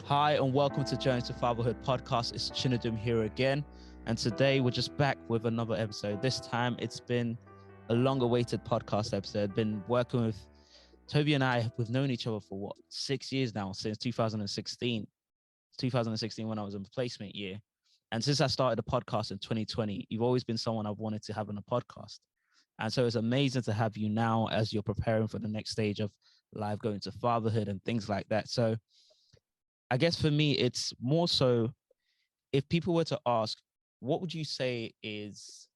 Hi, and welcome to Journey to Fatherhood podcast. It's Chinadum here again. And today we're just back with another episode. This time it's been a long awaited podcast episode. Been working with Tobi and I. We've known each other for 6 years now, since 2016. 2016 when I was in placement year. And since I started the podcast in 2020, you've always been someone I've wanted to have on a podcast. And so it's amazing to have you now as you're preparing for the next stage of life, going to fatherhood and things like that. So I guess for me, it's more so if people were to ask, what would you say is,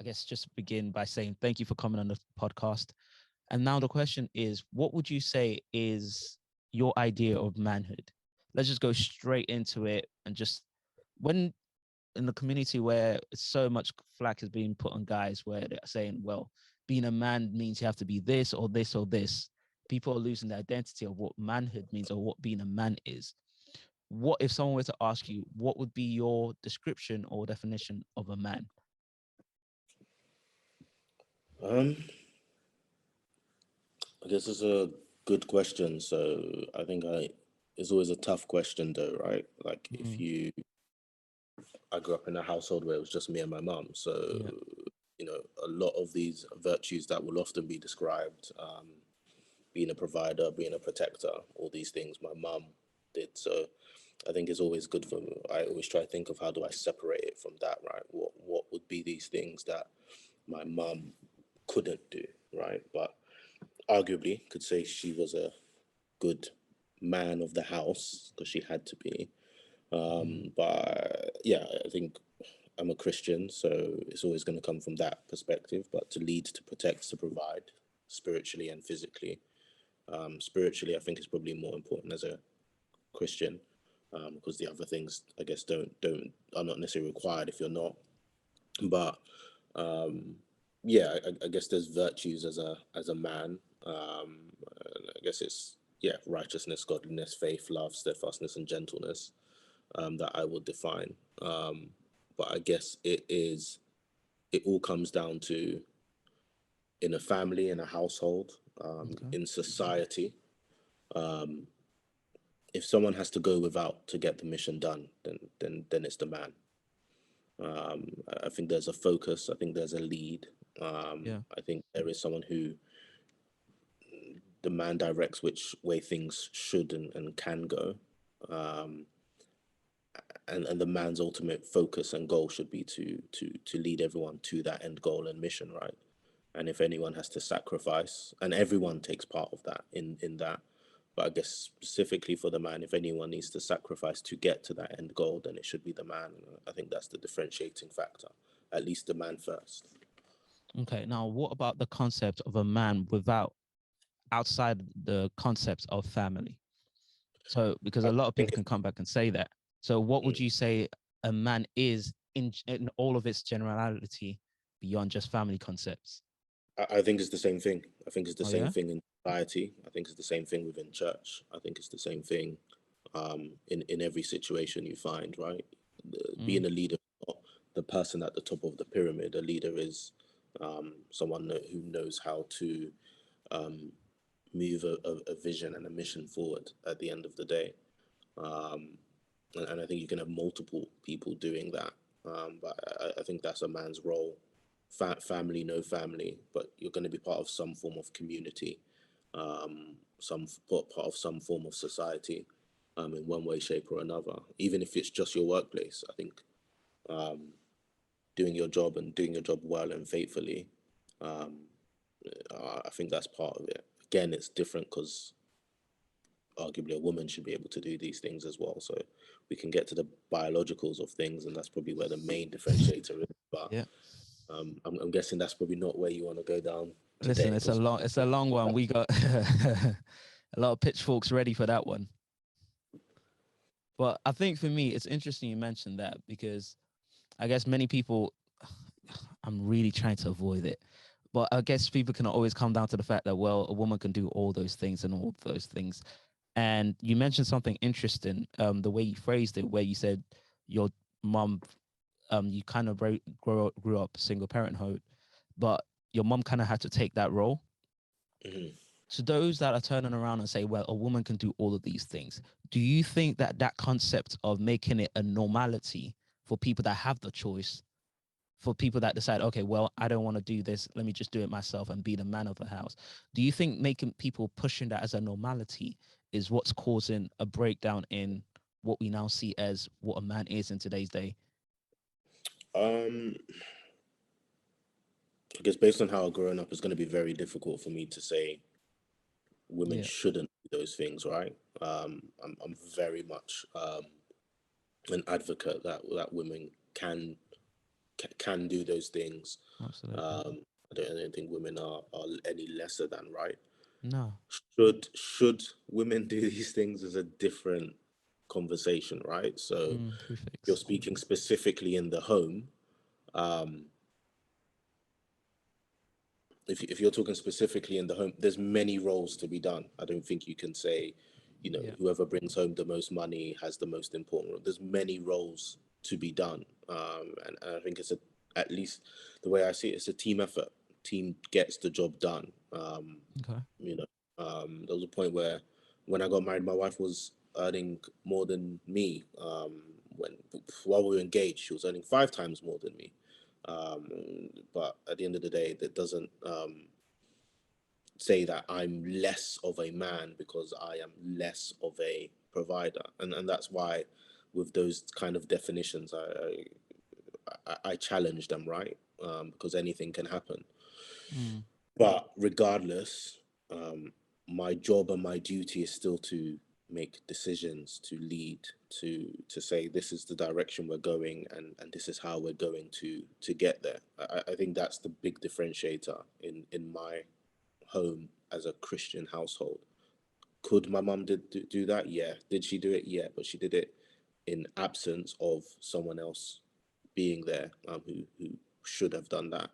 I guess just begin by saying thank you for coming on the podcast. And now the question is, what would you say is your idea of manhood? Let's just go straight into it and just when in the community where so much flack is being put on guys where they're saying, well, being a man means you have to be this or this or this. People are losing the identity of what manhood means or what being a man is. What if someone were to ask you, what would be your description or definition of a man? Um, I guess it's a good question. So it's always a tough question though, right? Like Mm, I grew up in a household where it was just me and my mum. So, yeah. a lot of these virtues that will often be described, being a provider, being a protector, all these things my mum did. So I think it's always good for me. I always try to think of how do I separate it from that, right? What would be these things that my mum couldn't do, right? But arguably could say she was a good man of the house because she had to be. Mm, But yeah, I think I'm a Christian, so it's always going to come from that perspective. But to lead, to protect, to provide, spiritually and physically. Spiritually, I think is probably more important as a Christian, because the other things, I guess, don't are not necessarily required if you're not. But yeah, I guess there's virtues as a man. I guess it's righteousness, godliness, faith, love, steadfastness, and gentleness, that I would define. But I guess it all comes down to in a family, in a household, okay. in society. If someone has to go without to get the mission done, then it's the man. I think there's a focus. I think there's a lead. Yeah. I think there is someone who the man directs which way things should and can go. Um, and the man's ultimate focus and goal should be to lead everyone to that end goal and mission, right? And if anyone has to sacrifice, and everyone takes part of that in that, but I guess specifically for the man, if anyone needs to sacrifice to get to that end goal, then it should be the man. I think that's the differentiating factor, at least the man first. Okay. Now, what about the concept of a man without outside the concept of family? So, because I a lot of think people can come back and say that. So, what would mm, you say a man is in all of its generality beyond just family concepts? I think it's the same thing. I think it's the Oh same yeah. thing in society. I think it's the same thing within church. I think it's the same thing in every situation you find, right? Mm, Being a leader, not the person at the top of the pyramid. A leader is someone who knows how to um, move a vision and a mission forward at the end of the day. Um, and I think you can have multiple people doing that. But I think that's a man's role. Family, no family, but you're going to be part of some form of community, part of some form of society, in one way, shape, or another. Even if it's just your workplace, I think um, doing your job and doing your job well and faithfully, um, I think that's part of it. Again, it's different because arguably a woman should be able to do these things as well. So we can get to the biologicals of things, and that's probably where the main differentiator is. But yeah. I'm guessing that's probably not where you want to go down Listen, today because it's a long one. We got a lot of pitchforks ready for that one. But I think for me, it's interesting you mentioned that because I guess many people, I'm really trying to avoid it. But I guess people can always come down to the fact that, well, a woman can do all those things and all those things. And you mentioned something interesting, the way you phrased it, where you said your mom, you kind of grew up single parenthood, but your mom kind of had to take that role. Mhm. to those that are turning around and say, well, a woman can do all of these things, do you think that that concept of making it a normality for people that have the choice, for people that decide, okay, well, I don't want to do this, let me just do it myself and be the man of the house, do you think making people pushing that as a normality is what's causing a breakdown in what we now see as what a man is in today's day? Um, I guess based on how I've grown up, it's going to be very difficult for me to say women Yeah, shouldn't do those things, right? I'm very much an advocate that women can do those things. absolutely. I don't think women are any lesser than, right. No. Should women do these things is a different conversation, right? So you're Prefix. speaking specifically in the home. Um, if you're talking specifically in the home, there's many roles to be done. I don't think you can say, Yeah. whoever brings home the most money has the most important role. There's many roles to be done, and I think at least the way I see it, it's a team effort. Team gets the job done. Okay. You know, there was a point where when I got married, my wife was earning more than me. When while we were engaged, she was earning 5 times more than me. Um, but at the end of the day, that doesn't say that I'm less of a man because I am less of a provider, and that's why with those kind of definitions, I challenge them, right? Because anything can happen. Mm. But regardless, um, my job and my duty is still to make decisions, to lead, to say this is the direction we're going, and this is how we're going to get there. I think that's the big differentiator in my home as a Christian household. Could my mum do that? Yeah. Did she do it? Yeah, but she did it in absence of someone else being there, who should have done that.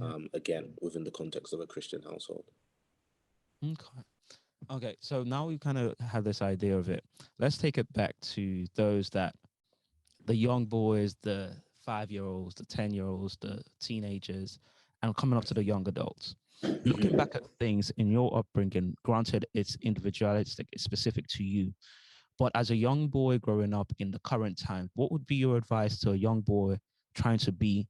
Yeah. Again, within the context of a Christian household. Okay. Okay. So now we kind of have this idea of it. Let's take it back to those that the young boys, the 5 year olds, the 10 year olds, the teenagers, and coming up to the young adults. Looking Mhm. back at things in your upbringing, granted it's individualistic, it's specific to you, but as a young boy growing up in the current time, what would be your advice to a young boy trying to be,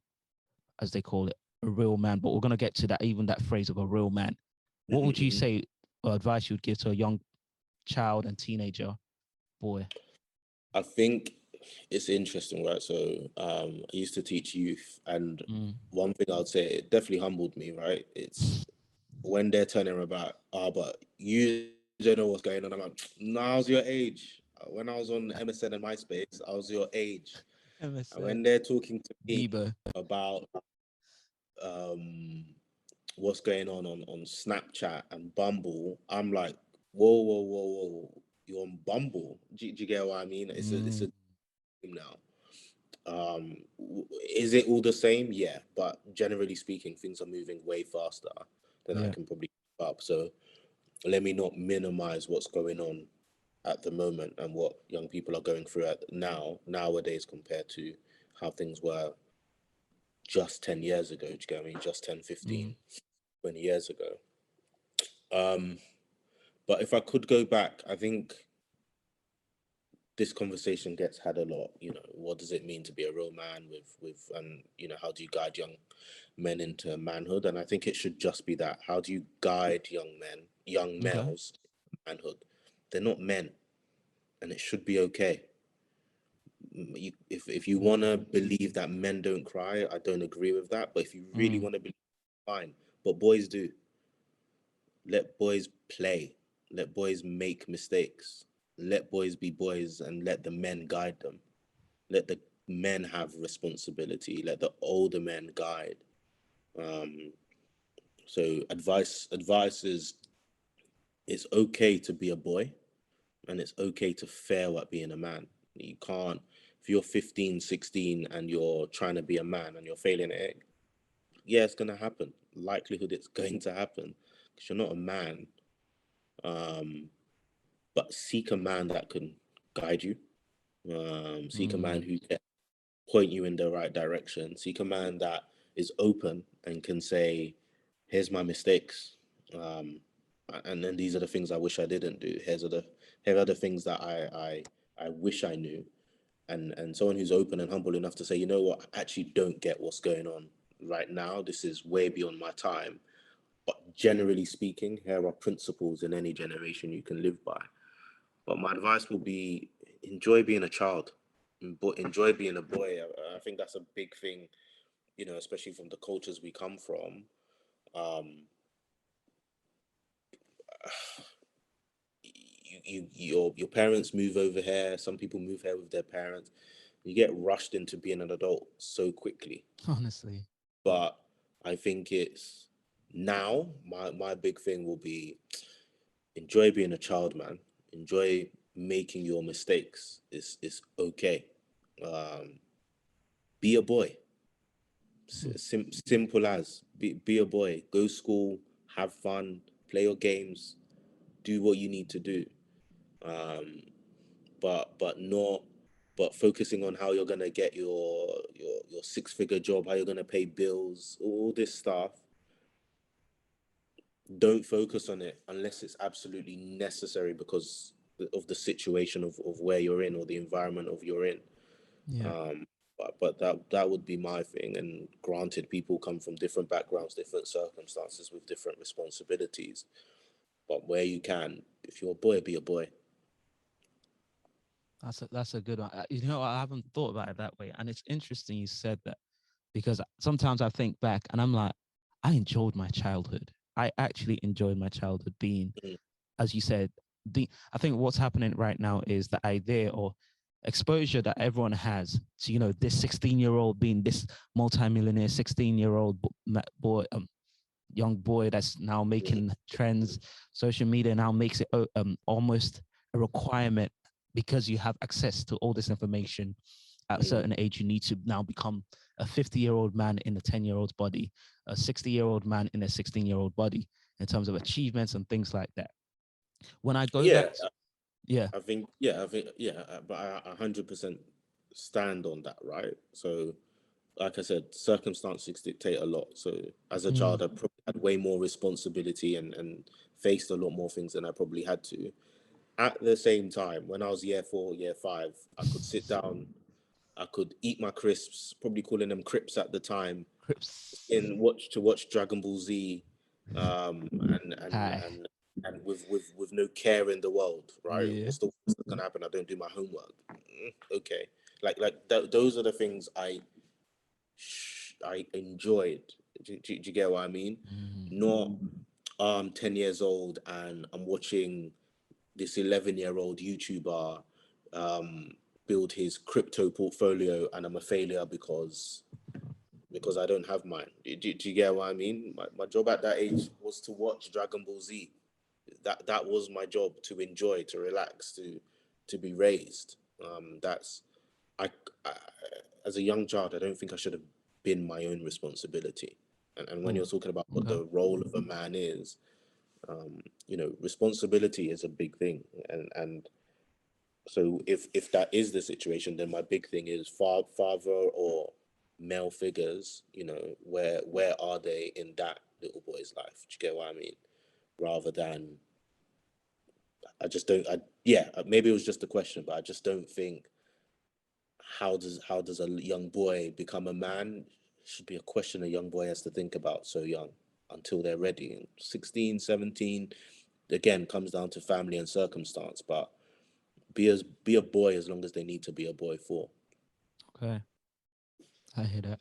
as they call it, a real man? But we're going to get to that, even that phrase of a real man. What would you Mhm. say or advice you would give to a young child and teenager boy? I think it's interesting, right? So I used to teach youth, and Mm. one thing I'd say, it definitely humbled me, right? It's when they're turning about, but you don't know what's going on. I'm like, no, I was your age. When I was on MSN and MySpace, I was your age. And when MSN, they're talking to me Bieber. about um, what's going on Snapchat and Bumble, I'm like, whoa, whoa, whoa, whoa, you're on Bumble. Do you get what I mean? It's a Mm. team now. Is it all the same? Yeah, but generally speaking, things are moving way faster than I Yeah. can probably keep up. So let me not minimize what's going on at the moment and what young people are going through nowadays compared to how things were just 10 years ago. Do you get what I mean? Just 10, Mm. 15, 20 years ago. Um, but if I could go back, I think this conversation gets had a lot. What does it mean to be a real man and how do you guide young men into manhood? And I think it should just be that. How do you guide young Okay. males manhood? They're not men, and it should be okay. If you want to Mm. believe that men don't cry, I don't agree with that. But if you really Mm. want to believe, fine. But boys do. Let boys play. Let boys make mistakes. Let boys be boys and let the men guide them. Let the men have responsibility. Let the older men guide. Um, so advice is it's okay to be a boy and it's okay to fail at being a man. You can't, if you're 15, 16 and you're trying to be a man and you're failing at it, yeah, it's going to happen. Likelihood it's going to happen because you're not a man. Um, but seek a man that can guide you. Seek a man Mm. who can point you in the right direction. Seek a man that is open and can say, here's my mistakes. Um, and then these are the things I wish I didn't do. Here are the things that I wish I knew, and someone who's open and humble enough to say, you know what, I actually don't get what's going on right now. This is way beyond my time. But generally speaking, here are principles in any generation you can live by. But my advice will be enjoy being a child, but enjoy being a boy. I think that's a big thing, especially from the cultures we come from. Um, your parents move over here. Some people move here with their parents. You get rushed into being an adult so quickly. Honestly. But I think it's now my big thing will be enjoy being a child, man. Enjoy making your mistakes. It's okay. Um, be a boy. Simple as be a boy. Go school, have fun, play your games, do what you need to do. Um, but focusing on how you're gonna get your six-figure job, how you're gonna pay bills, all this stuff. Don't focus on it unless it's absolutely necessary because of the situation of where you're in or the environment of you're in. Yeah. But that would be my thing. And granted, people come from different backgrounds, different circumstances with different responsibilities. But where you can, if you're a boy, be a boy. That's a good one. I haven't thought about it that way, and it's interesting you said that because sometimes I think back and I'm like, I enjoyed my childhood. I actually enjoyed my childhood being, Mm, as you said, I think what's happening right now is the idea or exposure that everyone has to, this 16-year-old being this multimillionaire 16-year-old boy, young boy that's now mm, making trends. Social media now makes it almost a requirement because you have access to all this information. At a mm. certain age, you need to now become a 50-year-old man in a 10-year-old's body, a 60-year-old man in a 16-year-old body, in terms of achievements and things like that. When I go Yeah, back, yeah, but I 100% stand on that, right? So, like I said, circumstances dictate a lot. So, as a mm, child, I probably had way more responsibility and faced a lot more things than I probably had to. At the same time, when I was year four, year five, I could sit down, I could eat my crisps, probably calling them crips at the time, Crips, in watch Dragon Ball Z, and hi, with no care in the world, right? yeah, What's the worst that's gonna happen? I don't do my homework. Okay, those are the things I enjoyed. Do you get what I mean? mm, Not 10 years old and I'm watching this 11-year-old YouTuber um, build his crypto portfolio and I'm a failure because I don't have mine. Do you get what I mean? My job at that age was to watch Dragon Ball Z. That was my job, to enjoy, to relax, to be raised. That's I, I as a young child, I don't think I should have been my own responsibility. And when oh, you're talking about what okay, the role of a man is, responsibility is a big thing. And so if that is the situation, then my big thing is father or male figures. Where are they in that little boy's life? Do you get what I mean? Rather than I just don't. Yeah, maybe it was just a question, but I just don't think how does a young boy become a man should be a question a young boy has to think about so young until they're ready. And 16, 17, again, comes down to family and circumstance, but be a boy as long as they need to be a boy for. okay, I hear that.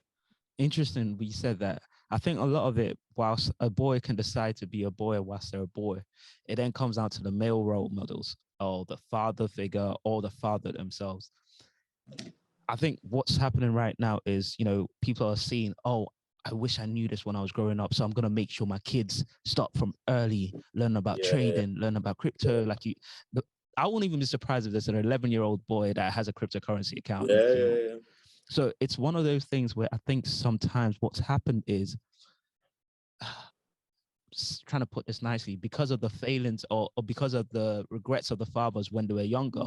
Interesting we said that. I think a lot of it, whilst a boy can decide to be a boy whilst they're a boy, it then comes down to the male role models or the father figure or the father themselves. I think what's happening right now is, people are seeing, oh, I wish I knew this when I was growing up. So I'm gonna make sure my kids start from early, learn about Yeah, trading, learn about crypto. yeah, Like I won't even be surprised if there's an 11-year-old boy that has a cryptocurrency account in a yeah, few yeah, months. yeah. So it's one of those things where I think sometimes what's happened is trying to put this nicely, because of the failings or because of the regrets of the fathers when they were younger,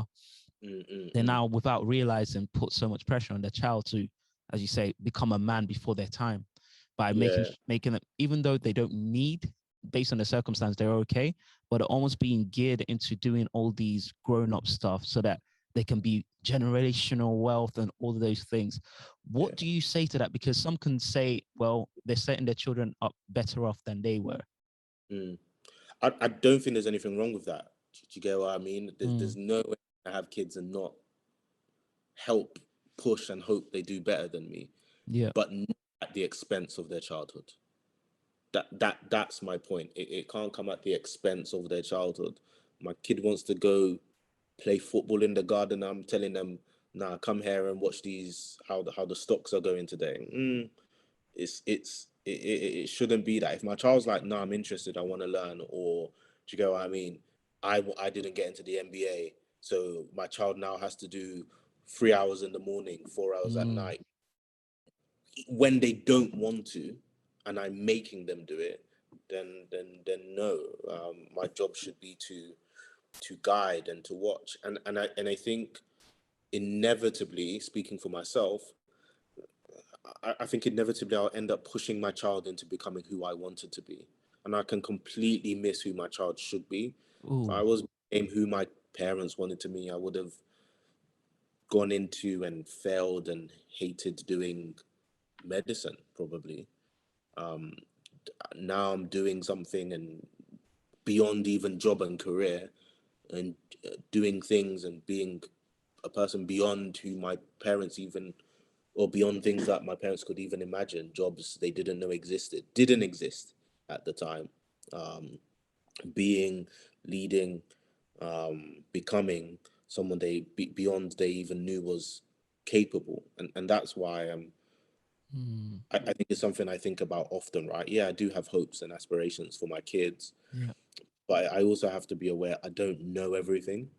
Mm, mm, they mm. now, without realizing, put so much pressure on their child to, as you say, become a man before their time by making Yeah, making them, even though they don't need. based on the circumstance, they're okay, but they're almost being geared into doing all these grown-up stuff so that they can be generational wealth and all of those things. Yeah. What do you say to that? Because some can say, well, they're setting their children up better off than they were. Mm. I don't think there's anything wrong with that. Do you get what I mean? There's no way I have kids and not help, push, and hope they do better than me, Yeah. but not at the expense of their childhood. That's my point. It can't come at the expense of their childhood. My kid wants to go play football in the garden. I'm telling them, nah, come here and watch these how the stocks are going today. It shouldn't be that. If my child's like, nah, I'm interested, I want to learn, or do you get what I mean? I didn't get into the NBA, so my child now has to do 3 hours in the morning, 4 hours at Mm. night when they don't want to, and I'm making them do it. Then no. My job should be to guide and to watch, and I think inevitably, speaking for myself, I think inevitably I'll end up pushing my child into becoming who I wanted to be. And I can completely miss who my child should be. If I Ooh. was who my parents wanted to me, I would have gone into and failed and hated doing medicine, probably. Um, Now I'm doing something and beyond even job and career, and doing things and being a person beyond who my parents even, or beyond things that my parents could even imagine, jobs they didn't exist at the time. Um, Being, leading, becoming someone beyond they even knew was capable, and that's why Mm. I think it's something I think about often, right? Yeah, I do have hopes and aspirations for my kids, Yeah. but I also have to be aware I don't know everything.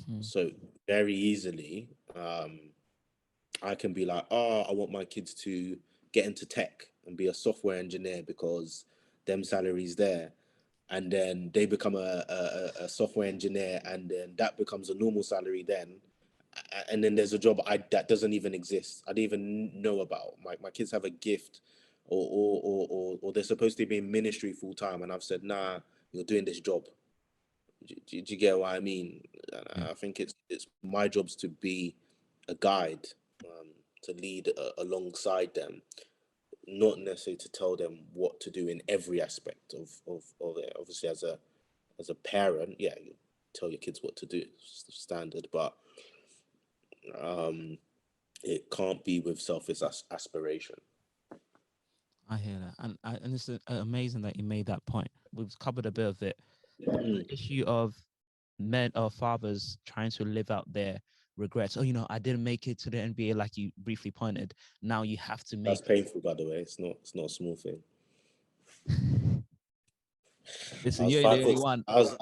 Mm. So very easily, I can be like, oh, I want my kids to get into tech and be a software engineer because them salaries there. And then they become a software engineer, and then that becomes a normal salary then. And then there's a job that doesn't even exist. I didn't even know about. My kids have a gift, or they're supposed to be in ministry full time. And I've said, nah, you're doing this job. Do you get what I mean? Yeah. And I think it's my jobs to be a guide, to lead alongside them, not necessarily to tell them what to do in every aspect of it. Obviously, as a parent, yeah, you tell your kids what to do, it's the standard, but um, it can't be with selfish aspiration. I hear that, and it's amazing that you made that point. We've covered a bit of it. Mm, The issue of men or fathers trying to live out their regrets. Oh, I didn't make it to the NBA, like you briefly pointed. Now you have to that's make. painful, by the way. It's not a small thing. I Listen, was you ain't the five only foot. one. I was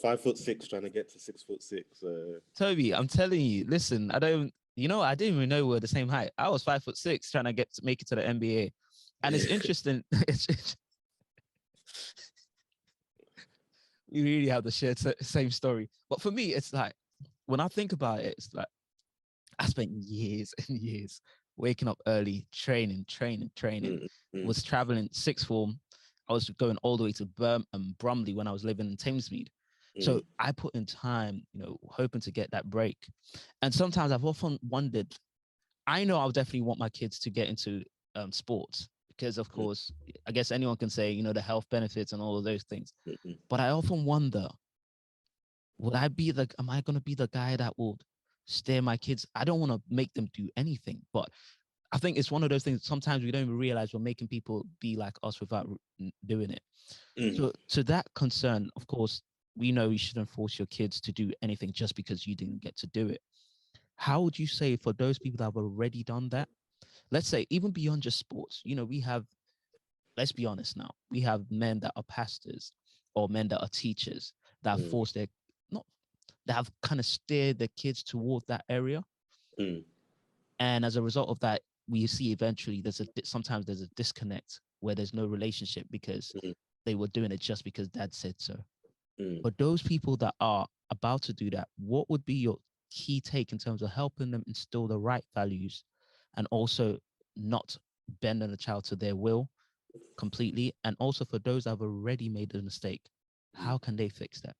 5'6" trying to get to 6'6". Toby, I'm telling you, listen, I don't, I didn't even know we were the same height. I was 5'6" trying to make it to the NBA. And it's interesting. We really have the same story. But for me, it's like, when I think about it, it's like, I spent years and years waking up early, training, Mm, mm, was traveling sixth form. I was going all the way to Brumley when I was living in Thamesmead. So mm, I put in time, hoping to get that break. And sometimes I've often wondered, I know I'll definitely want my kids to get into sports because, of mm, course, I guess anyone can say, the health benefits and all of those things. mm, mm, But I often wonder, am I going to be the guy that will steer my kids? I don't want to make them do anything, but I think it's one of those things. Sometimes we don't even realize we're making people be like us without doing it. mm, So to that concern, of course, we know you shouldn't force your kids to do anything just because you didn't get to do it. How would you say for those people that have already done that? Let's say even beyond just sports, we have, let's be honest now, we have men that are pastors or men that are teachers that have mm, forced their, not, that have kind of steered their kids toward that area. mm, And as a result of that, we see eventually sometimes there's a disconnect where there's no relationship because mm, they were doing it just because dad said so. mm. For those people that are about to do that, what would be your key take in terms of helping them instill the right values and also not bending a child to their will? completely? And also for those that have already made a mistake, how can they fix that?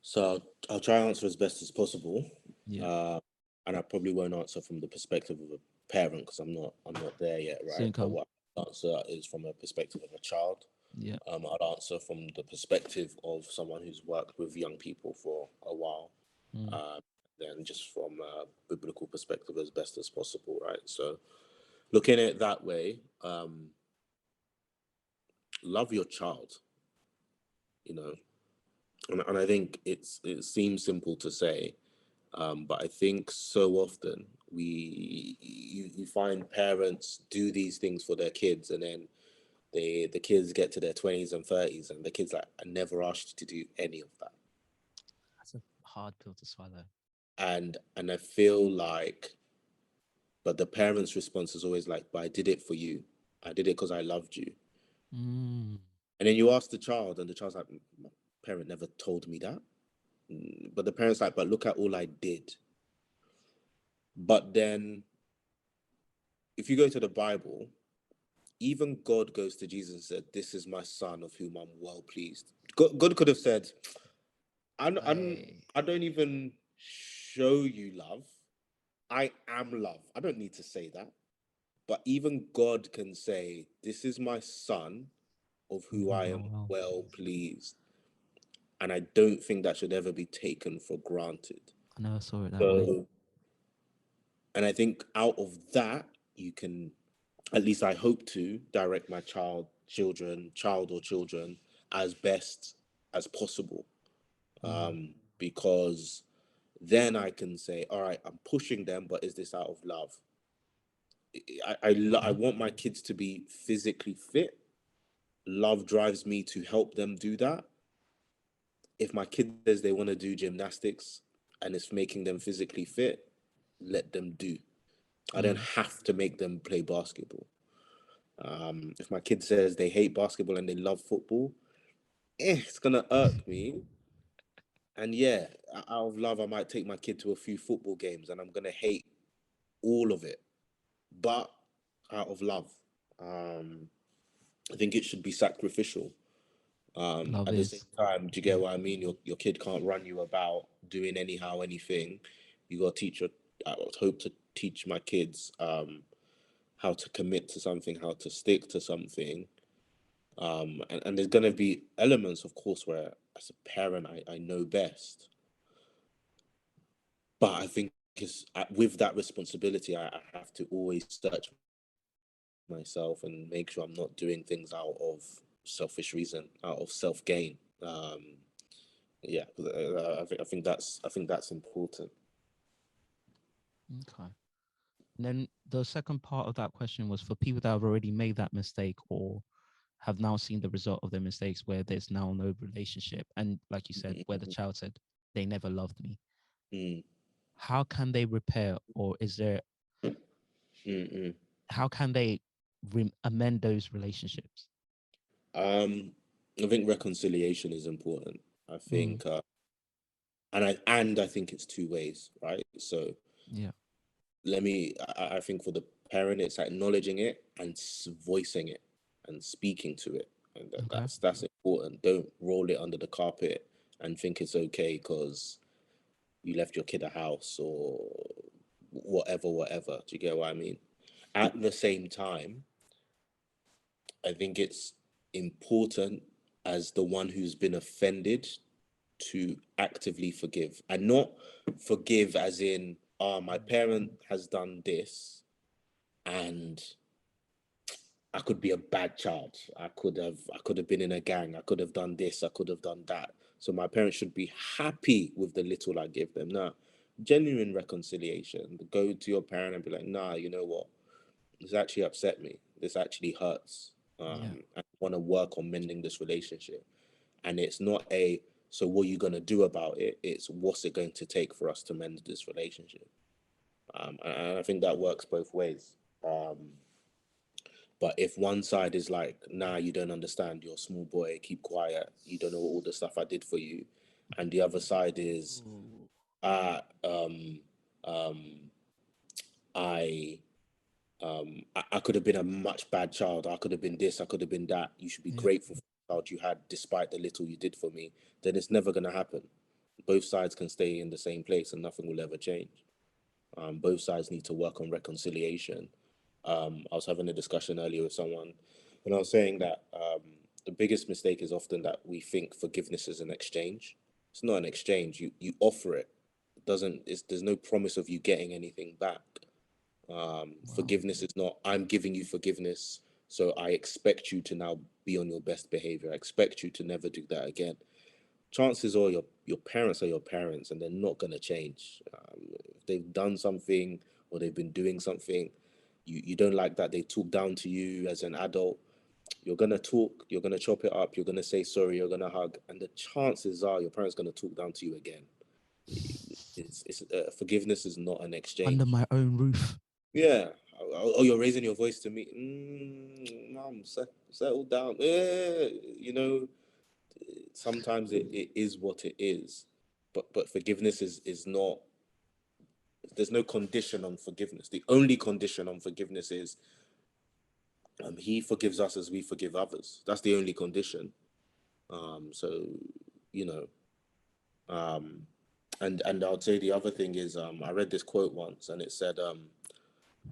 So I'll try and answer as best as possible, Yeah. uh, and I probably won't answer from the perspective of a parent because I'm not there yet, right? Soon But come. what I answer is from a perspective of a child. Yeah. I'd answer from the perspective of someone who's worked with young people for a while, Mm. uh, then just from a biblical perspective as best as possible, right? So looking at it that way, love your child, you know, and I think it seems simple to say, but I think so often you find parents do these things for their kids, and then the kids get to their 20s and 30s, and the kids like, I never asked you to do any of that. That's a hard pill to swallow. And I feel like, but the parents' response is always like, but I did it for you. I did it because I loved you. Mm. And then you ask the child, and the child's like, my parent never told me that. But the parents like, but look at all I did. But then if you go to the Bible, even God goes to Jesus and said, this is my son of whom I'm well pleased. God could have said, I I don't even show you love. I am love. I don't need to say that. But even God can say, this is my son of who I am well, well please. pleased. And I don't think that should ever be taken for granted. I never saw it that way. So, and I think out of that, you can, at least I hope to, direct my child or children as best as possible. Mm. Because then I can say, all right, I'm pushing them, but is this out of love? I Okay. want my kids to be physically fit. Love drives me to help them do that. If my kid says they want to do gymnastics and it's making them physically fit, let them do. I don't Mm. have to make them play basketball. If my kid says they hate basketball and they love football, it's gonna irk me. And yeah, out of love, I might take my kid to a few football games, and I'm gonna hate all of it. But out of love, um, I think it should be sacrificial. Love At the same is. time, do you get Yeah. what I mean? Your kid can't run you about doing anyhow anything. You got to teach your. I would hope to teach my kids how to commit to something, how to stick to something. And there's gonna be elements, of course, where as a parent I know best, but I think it's with that responsibility, I have to always search myself and make sure I'm not doing things out of selfish reason, out of self gain. Yeah, I think that's important. Okay. And then the second part of that question was for people that have already made that mistake or have now seen the result of their mistakes where there's now no relationship. And like you said, where the child said, they never loved me. Mm, How can they repair, or is there, mm, mm. how can they amend those relationships? Um, I think reconciliation is important. I Mm. think, and I think it's two ways, right? So Yeah. I think for the parent, it's acknowledging it and voicing it and speaking to it, and Okay. that's important. Don't roll it under the carpet and think it's okay because you left your kid a house or whatever. Do you get what I mean? At the same time, I think it's important as the one who's been offended to actively forgive and not forgive as in, my parent has done this and I could be a bad child. I could have been in a gang. I could have done this. I could have done that. So my parents should be happy with the little I give them. Now, genuine reconciliation. Go to your parent and be like, nah, you know what? This actually upset me. This actually hurts. Yeah. I want to work on mending this relationship. And it's not a, so what are you going to do about it? It's what's it going to take for us to mend this relationship? And I think that works both ways. But if one side is like, nah, you don't understand, you're a small boy, keep quiet, you don't know all the stuff I did for you. And the other side is, Ooh. ah, um, I I could have been a much bad child. I could have been this. I could have been that. You should be Yeah. grateful for the child you had, despite the little you did for me. Then it's never going to happen. Both sides can stay in the same place, and nothing will ever change. Both sides need to work on reconciliation. I was having a discussion earlier with someone, and I was saying that the biggest mistake is often that we think forgiveness is an exchange. It's not an exchange. You offer it. It doesn't. There's no promise of you getting anything back. Wow. Forgiveness is not, I'm giving you forgiveness, so I expect you to now be on your best behavior. I expect you to never do that again. Chances are your parents are your parents, and they're not going to change. If they've done something or they've been doing something, you don't like that they talk down to you as an adult, you're going to talk, you're going to chop it up, you're going to say sorry, you're going to hug, and the chances are your parents going to talk down to you again. Forgiveness is not an Under exchange. my own roof. Yeah. Oh, you're raising your voice to me. Mom, settle down. Yeah. Sometimes it is what it is. But forgiveness is not, there's no condition on forgiveness. The only condition on forgiveness is he forgives us as we forgive others. That's the only condition. So, you know, um, and I'd say the other thing is I read this quote once and it said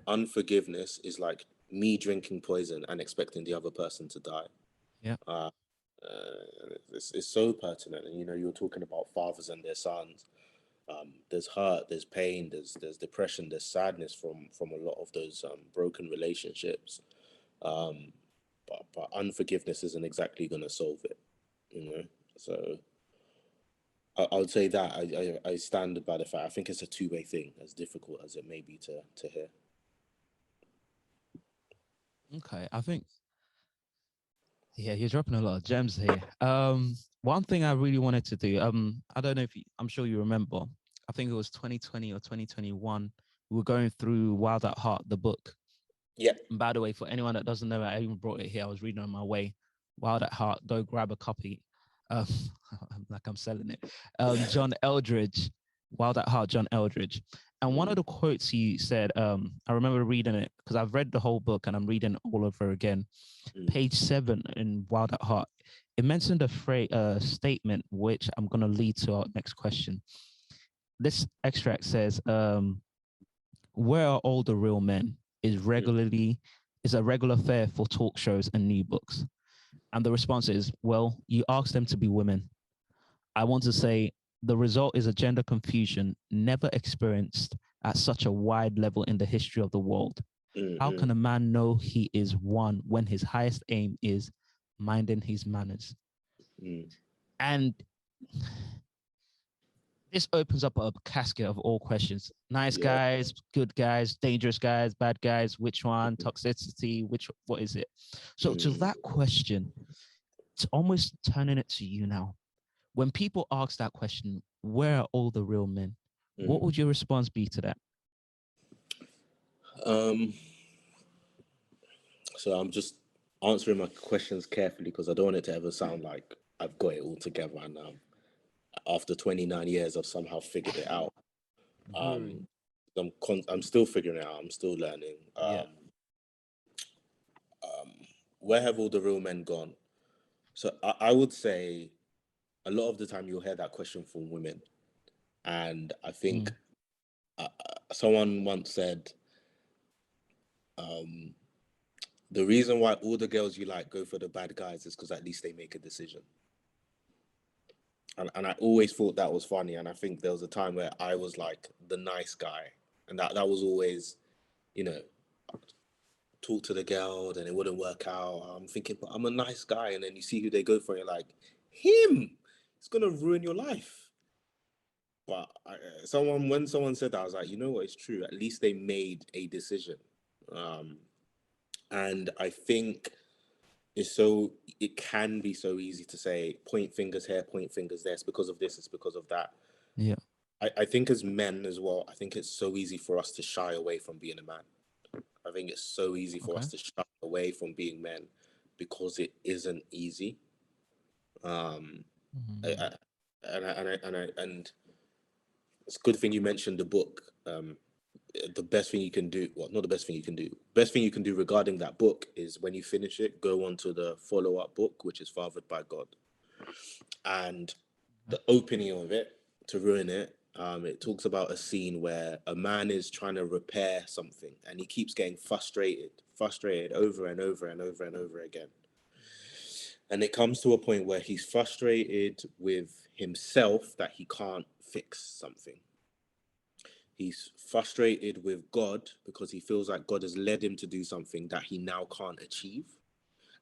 unforgiveness is like me drinking poison and expecting the other person to die. Yeah. Uh, it's so pertinent. And you were talking about fathers and their sons. There's hurt, there's pain, there's depression, there's sadness from a lot of those broken relationships. Um, but unforgiveness isn't exactly going to solve it. So I would say that I stand by the fact. I think it's a two-way thing, as difficult as it may be to hear. Okay. I think, yeah, you're dropping a lot of gems here. One thing I really wanted to do, I don't know if I'm sure you remember, I think it was 2020 or 2021. We were going through Wild at Heart, the book. Yeah. And by the way, for anyone that doesn't know, I even brought it here. I was reading on my way. Wild at Heart, go grab a copy. Um, like I'm selling it. John Eldridge, Wild at Heart, John Eldridge. And one of the quotes he said, I remember reading it because I've read the whole book and I'm reading it all over again. Page 7 in Wild at Heart, it mentioned a phrase, statement, which I'm going to lead to our next question. This extract says, where are all the real men? Is a regular fare for talk shows and new books. And the response is, well, you ask them to be women. I want to say the result is a gender confusion never experienced at such a wide level in the history of the world. How can a man know he is one when his highest aim is minding his manners? And this opens up a casket of all questions. Nice Yeah. guys, good guys, dangerous guys, bad guys, which one? Toxicity, what is it? So to that question, it's almost turning it to you now. When people ask that question, where are all the real men? What would your response be to that? Um, so I'm just answering my questions carefully because I don't want it to ever sound like I've got it all together and after 29 years I've somehow figured it out. Um, I'm still figuring it out. I'm still learning. Yeah. Where have all the real men gone? So I would say a lot of the time you'll hear that question from women, and I think someone once said, the reason why all the girls you like go for the bad guys is because at least they make a decision. And I always thought that was funny. And I think there was a time where I was like the nice guy. And that was always, you know, talk to the girl, then it wouldn't work out. I'm thinking, but I'm a nice guy. And then you see who they go for, and you're like, him, it's going to ruin your life. But when someone said that, I was like, you know what, it's true. At least they made a decision. And I think it can be so easy to say point fingers here, point fingers there. It's because of this, it's because of that. Yeah. I think as men as well, I think it's so easy for us to shy away from being a man. I think it's so easy for us to shy away from being men because it isn't easy. And it's a good thing you mentioned the book. the best thing you can do, well, not the best thing you can do, best thing you can do regarding that book is when you finish it, go on to the follow-up book, which is Fathered by God. And the opening of it, to ruin it, it talks about a scene where a man is trying to repair something and he keeps getting frustrated over and over and over and over again. And it comes to a point where he's frustrated with himself that he can't fix something. He's frustrated with God because he feels like God has led him to do something that he now can't achieve.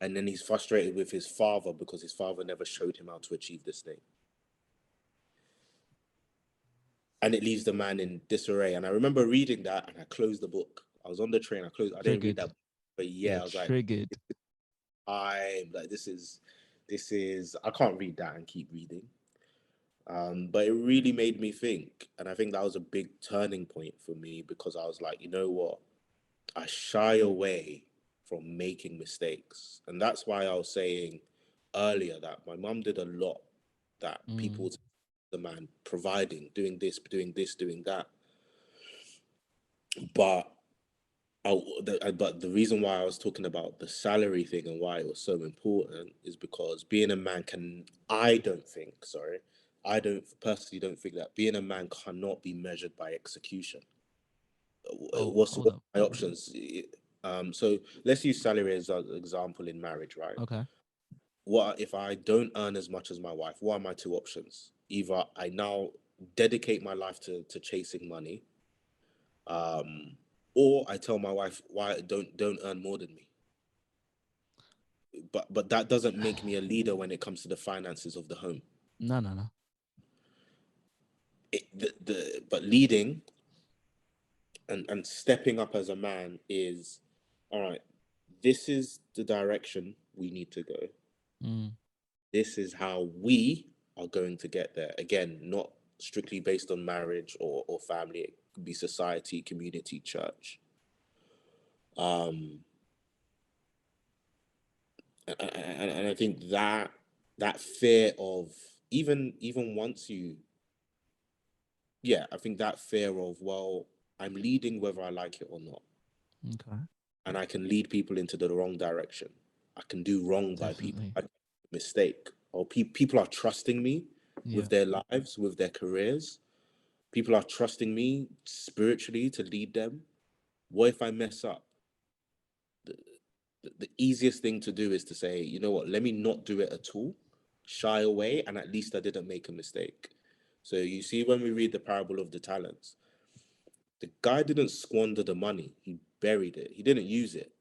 And then he's frustrated with his father because his father never showed him how to achieve this thing. And it leaves the man in disarray. And I remember reading that and I closed the book. I was on the train, I didn't read that book. But yeah, I was like, triggered. this is, I can't read that and keep reading. But it really made me think. And I think that was a big turning point for me because I was like, you know what? I shy away from making mistakes. And that's why I was saying earlier that my mum did a lot that people, the man providing, doing this, doing that. But but the reason why I was talking about the salary thing and why it was so important is because being a man I don't personally don't think that being a man cannot be measured by execution. What's my options? So let's use salary as an example in marriage, right? Okay. What if I don't earn as much as my wife? What are my two options? Either I now dedicate my life to chasing money, or I tell my wife why don't earn more than me. But that doesn't make me a leader when it comes to the finances of the home. No. But leading and stepping up as a man is, all right, this is the direction we need to go. This is how we are going to get there. Again, not strictly based on marriage or family. It could be society, community, church. And I think that fear of even once you, I think that fear of, well, I'm leading whether I like it or not. Okay. And I can lead people into the wrong direction. I can do wrong by people. I mistake. Or people are trusting me with their lives, with their careers. People are trusting me spiritually to lead them. What if I mess up? The easiest thing to do is to say, you know what, let me not do it at all, shy away, and at least I didn't make a mistake. So you see, when we read the parable of the talents, the guy didn't squander the money. He buried it. He didn't use it.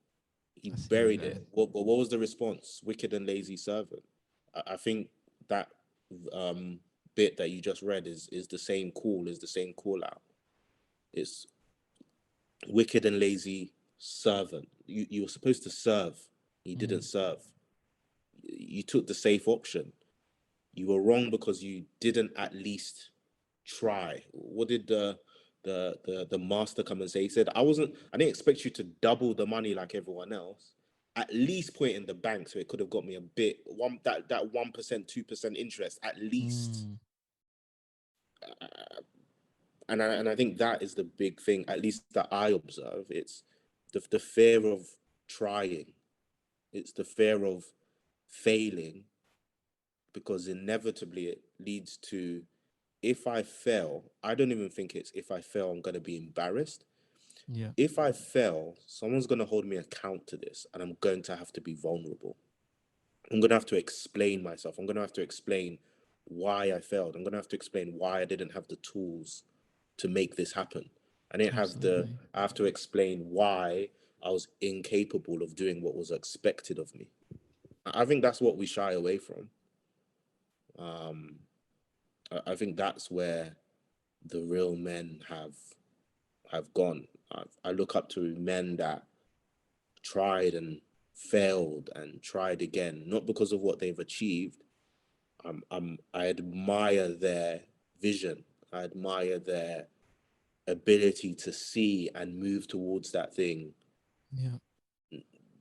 He buried it. What was the response? Wicked and lazy servant. I think that bit that you just read is the same call out. It's wicked and lazy servant. You were supposed to serve. You didn't serve. You took the safe option. You were wrong because you didn't at least try. What did the master come and say? He said, I didn't expect you to double the money like everyone else. At least put it in the bank so it could have got me a bit, that 1%, 2% interest at least. And I think that is the big thing, at least that I observe. It's the fear of trying. It's the fear of failing, because inevitably it leads to, if I fail, I don't even think it's if I fail, I'm going to be embarrassed. Yeah. If I fail, someone's going to hold me account to this, and I'm going to have to be vulnerable. I'm going to have to explain myself. I'm going to have to explain why I failed. I'm going to have to explain why I didn't have the tools to make this happen. I have to explain why I was incapable of doing what was expected of me. I think that's what we shy away from. I think that's where the real men have gone. I look up to men that tried and failed and tried again, not because of what they've achieved. I admire their vision. I admire their ability to see and move towards that thing. Yeah.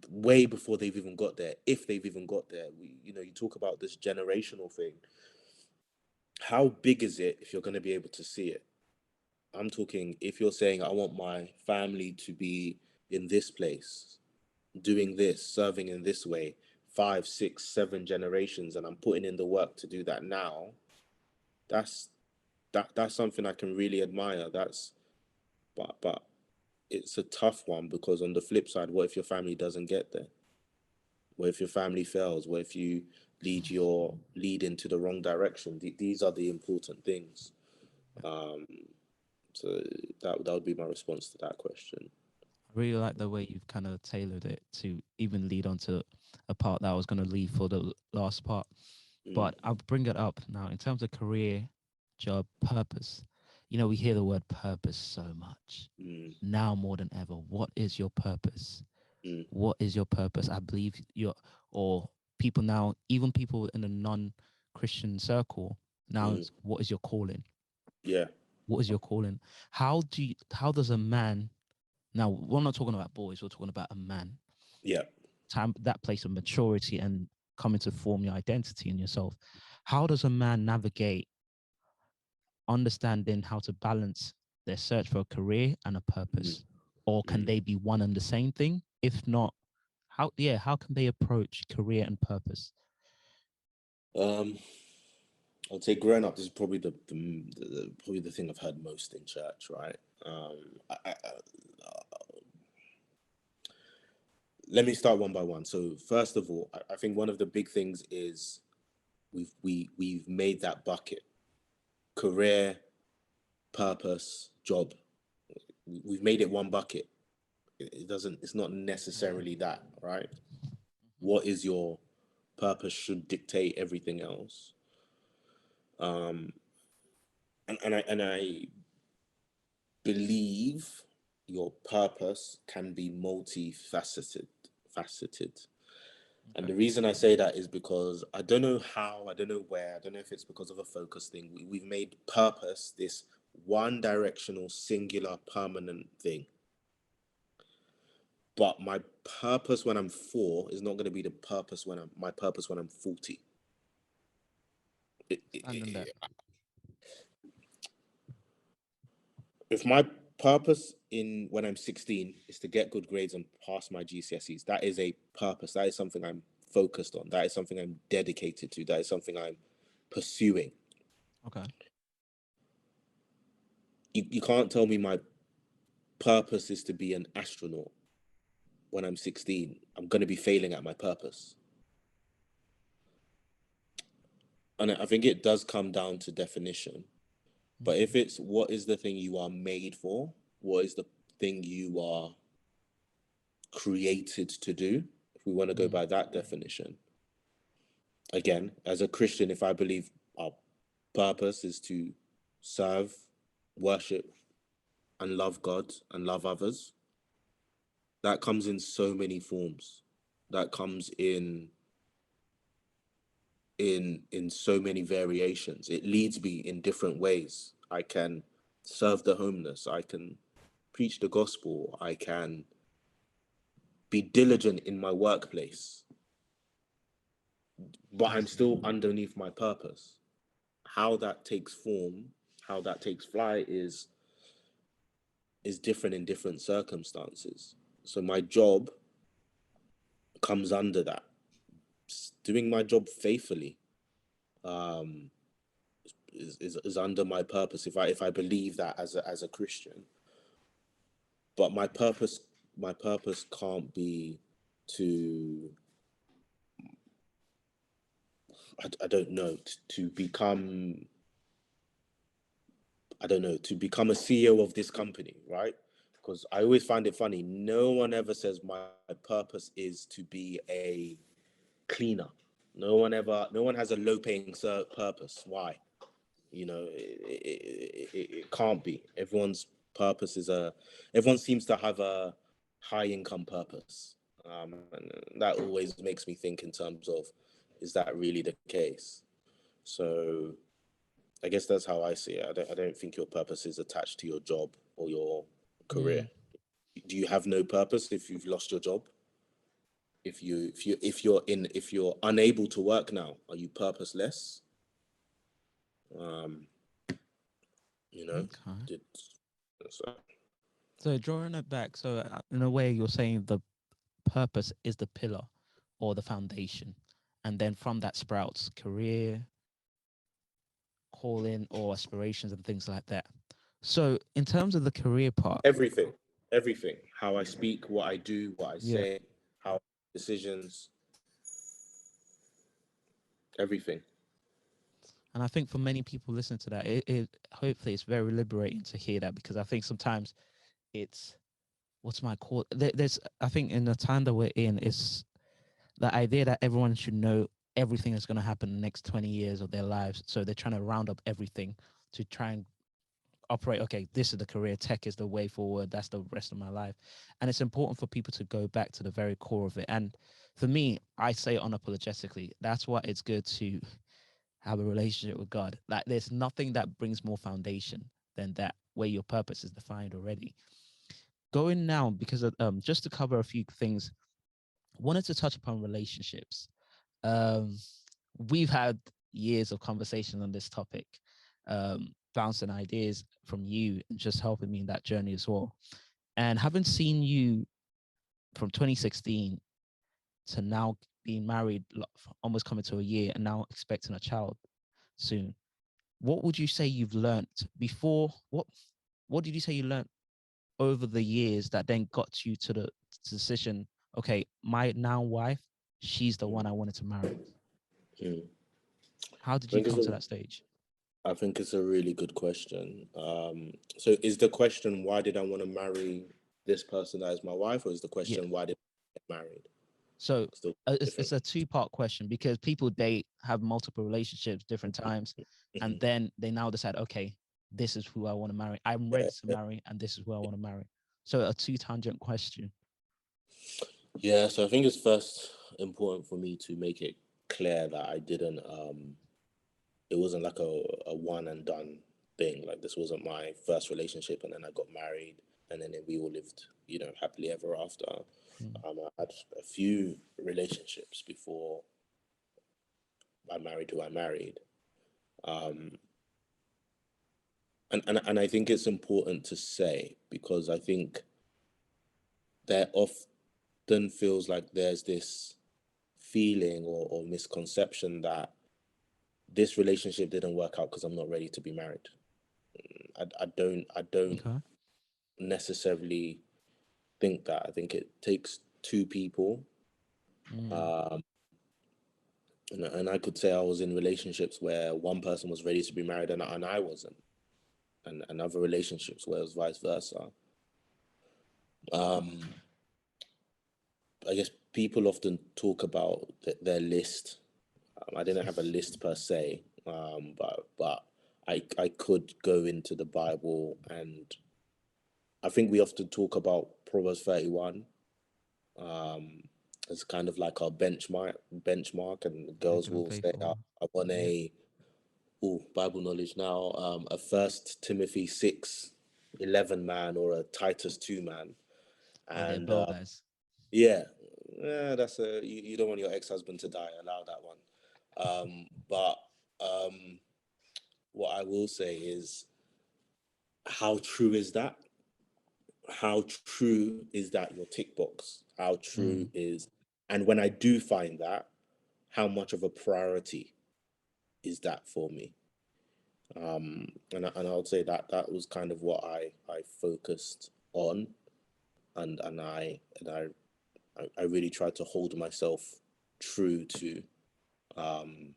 Way before they've even got there, if they've even got there. You talk about this generational thing. How big is it if you're going to be able to see it? I'm talking, if you're saying, I want my family to be in this place, doing this, serving in this way, 5, 6, 7 generations, and I'm putting in the work to do that now, that's that's something I can really admire. But it's a tough one, because on the flip side, what if your family doesn't get there? What if your family fails? What if you lead into the wrong direction? These are the important things. Um, so that would be my response to that question. I really like the way you've kind of tailored it to even lead on to a part that I was going to leave for the last part. Mm, But I'll bring it up now in terms of career, job, purpose. You know, we hear the word purpose so much mm, now more than ever. What is your purpose? mm, What is your purpose? I believe you're, or people now, even people in a non-Christian circle now, mm. it's, what is your calling? Yeah, What is your calling? How does a man, now we're not talking about boys, we're talking about a man, yeah. time, that place of maturity and coming to form your identity in yourself. How does a man navigate understanding how to balance their search for a career and a Mm, purpose? Or can mm. they be one and the same thing? If not, how can they approach career and purpose? Um, I'd say growing up, this is probably probably the thing I've heard most in church, right? Let me start one by one. So first of all, I think one of the big things is we've made that bucket: career, purpose, job. We've made it one bucket. It doesn't. It's not necessarily that, right? What is your purpose should dictate everything else. Um, and I believe your purpose can be faceted. And Okay. the reason I say that is because I don't know how, I don't know where, I don't know if it's because of a focus thing. We've made purpose this one directional, singular, permanent thing. But my purpose when I'm 4 is not going to be the purpose when I'm my purpose when I'm 40. It, it, Stand on that. it, if my purpose in when I'm 16 is to get good grades and pass my GCSEs, that is a purpose. That is something I'm focused on. That is something I'm dedicated to. That is something I'm pursuing. Okay. You can't tell me my purpose is to be an astronaut when I'm 16. I'm going to be failing at my purpose. And I think it does come down to definition. But Mm-hmm. if it's what is the thing you are made for, what is the thing you are created to do, if we want to go Mm. by that definition, again, as a Christian, if I believe our purpose is to serve, worship, and love God and love others, that comes in so many forms. That comes in so many variations. It leads me in different ways. I can serve the homeless. I can preach the gospel. I can be diligent in my workplace, but I I'm see. still underneath my purpose. How that takes form, how that takes flight is different in different circumstances. So my job comes under that. Doing my job faithfully um, is under my purpose. If I believe that as a Christian, but my purpose can't be to I don't know to become I don't know to become a CEO of this company, right? Because I always find it funny. No one ever says my purpose is to be a cleaner. No one has a low-paying purpose. Why? It can't be. Everyone seems to have a high income purpose, and that always makes me think in terms of, is that really the case? So I guess that's how I see it. I don't think your purpose is attached to your job or your career. Mm. Do you have no purpose if you've lost your job? If you're unable to work now, are you purposeless? Um, you know, Okay. So So drawing it back, so in a way, you're saying the purpose is the pillar or the foundation, and then from that sprouts career, calling, or aspirations and things like that. So in terms of the career part, everything, everything, how I speak, what I do, what I yeah. say, how decisions, everything. And I think for many people listening to that, it hopefully it's very liberating to hear that, because I think sometimes it's what's my call? There's I think in the time that we're in, it's the idea that everyone should know everything that's going to happen in the next 20 years of their lives. So they're trying to round up everything to try and operate. Okay, this is the career, tech is the way forward, that's the rest of my life. And it's important for people to go back to the very core of it. And for me, I say unapologetically, that's why it's good to have a relationship with God. Like there's nothing that brings more foundation than that, where your purpose is defined already. Going now, because of, just to cover a few things, wanted to touch upon relationships. um we've had years of conversation on this topic, bouncing ideas from you and just helping me in that journey as well. And having seen you from 2016 to now being married, almost coming to a year, and now expecting a child soon, what would you say you've learned before? What did you say you learned over the years that then got you to the decision? Okay, my now wife, she's the one I wanted to marry. Mm. How I did you think it's come to a, that stage? I think it's a really good question. So is the question, why did I want to marry this person that is my wife, or is the Yeah. question, why did I get married? So Still it's different. a two-part question, because people date, have multiple relationships, different times, and Mhm. then they now decide, okay, this is who I want to marry. I'm Yeah, ready to marry, and this is who I want to marry. So a two-tangent question. yeah. So I think it's first important for me to make it clear that I didn't. It wasn't like a one and done thing. Like this wasn't my first relationship, and then I got married, and then we all lived, happily ever after. Mm. I had a few relationships before I married who I married. Um, and I think it's important to say, because I think there often feels like there's this feeling or misconception that this relationship didn't work out because I'm not ready to be married. I don't Okay. necessarily think that. I think it takes two people. Mm. Um, and I could say I was in relationships where one person was ready to be married and I wasn't, and other relationships where it was vice versa. Um, I guess people often talk about their list. I didn't have a list per se, but I could go into the Bible, and I think we often talk about Proverbs 31 um, as kind of like our benchmark, and girls Making them will say, faithful. I want Yeah. Bible knowledge now, a First Timothy 6:11 man, or a Titus 2 man, Oh, they're and bold guys. yeah, that's you don't want your ex-husband to die. Allow that one. But what I will say is, how true is that? How true is that your tick box? How true Mm. is, and when I do find that, how much of a priority is that for me? And I would say that that was kind of what I focused on, and I really tried to hold myself true to, um,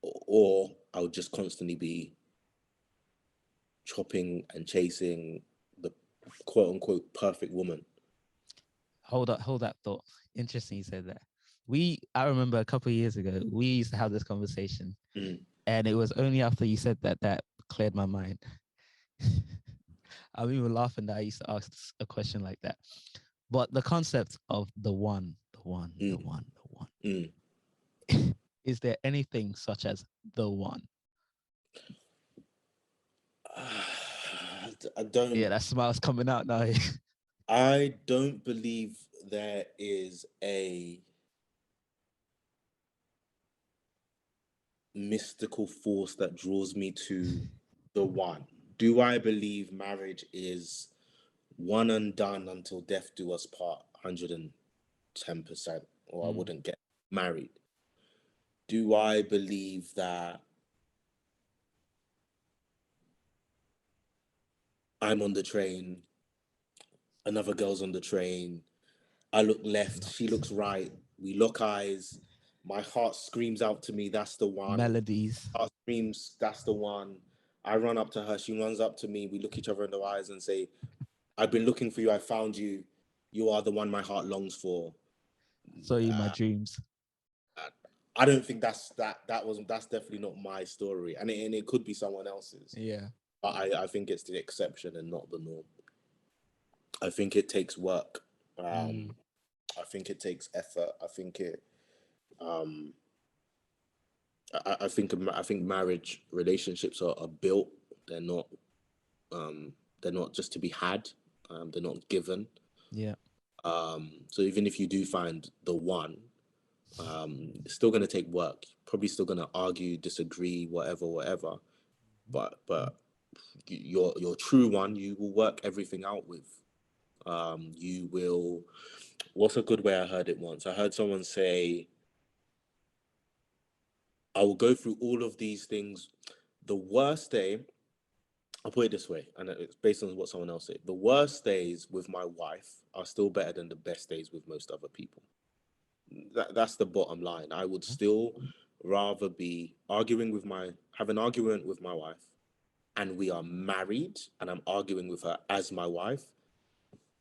or I would just constantly be chopping and chasing the quote unquote perfect woman. Hold that thought. Interesting you said that. I remember a couple of years ago, we used to have this conversation, Mm. and it was only after you said that that cleared my mind. I'm even laughing that I used to ask a question like that. But the concept of the one, the one, the Mm. one, the one. Mm. Is there anything such as the one? I don't. Yeah, that smile's coming out now. I don't believe there is a mystical force that draws me to the one. Do I believe marriage is one and done until death do us part, 110%, or I Mm. wouldn't get married? Do I believe that I'm on the train, another girl's on the train, I look left, she Locked. looks right, we lock eyes, my heart screams out to me, that's the one. Melodies. Heart screams, that's the one. I run up to her, she runs up to me, we look each other in the eyes and say, I've been looking for you, I found you, you are the one my heart longs for. Saw you in my dreams. I don't think that's definitely not my story, and it could be someone else's. Yeah. But I think it's the exception and not the norm. I think it takes work. Mm. I think it takes effort. Um, I think marriage relationships are built. They're not they're not just to be had. They're not given. Yeah. So even if you do find the one, it's still going to take work. Probably still going to argue, disagree, whatever. But your true one, you will work everything out with. You will. What's a good way I heard it once? I heard someone say, "I will go through all of these things. The worst day, I'll put it this way, and it's based on what someone else said. The worst days with my wife are still better than the best days with most other people. That's the bottom line. I would still rather be have an argument with my wife, and we are married, and I'm arguing with her as my wife,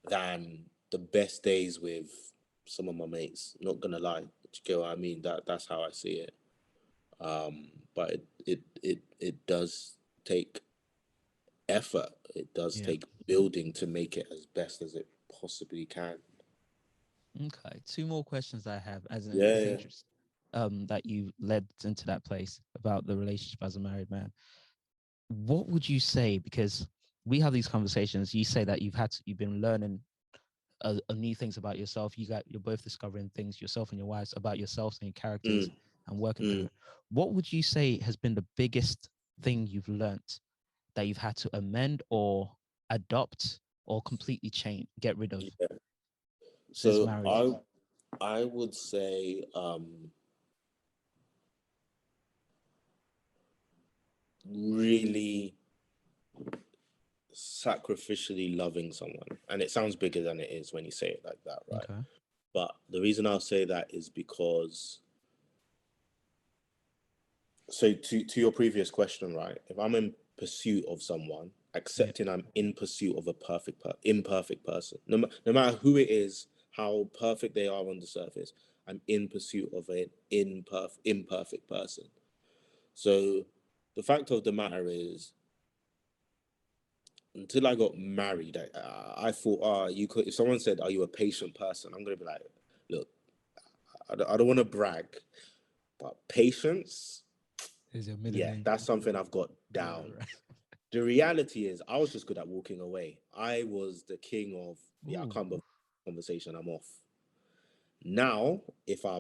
than the best days with some of my mates. Not gonna lie, do you get what I mean? That's how I see it. But it does take effort. It does Yeah. take building to make it as best as it possibly can. Okay. Two more questions I have, as in Yeah, it's yeah. interesting that you led into that place about the relationship as a married man. What would you say? Because we have these conversations. You say that you've been learning new things about yourself. You're both discovering things yourself and your wives about yourselves and your characters Mm, and working through mm, it. What would you say has been the biggest thing you've learnt that you've had to amend or adopt or completely change, get rid of yeah. since So marriage? I would say really sacrificially loving someone. And it sounds bigger than it is when you say it like that, right? Okay. But the reason I'll say that is because, so to your previous question, right? If I'm in pursuit of someone, Yeah. accepting I'm in pursuit of a imperfect person, no matter who it is, how perfect they are on the surface, I'm in pursuit of an imperfect person. So the fact of the matter is, until I got married, I thought, you could. If someone said, "Are you a patient person?" I'm gonna be like, "Look, I don't want to brag, but patience, Is your middle yeah, name? that's something I've got Yeah, down." right. The reality is, I was just good at walking away. I was the king of, yeah, I Ooh. can't bother conversation. I'm off. Now, if I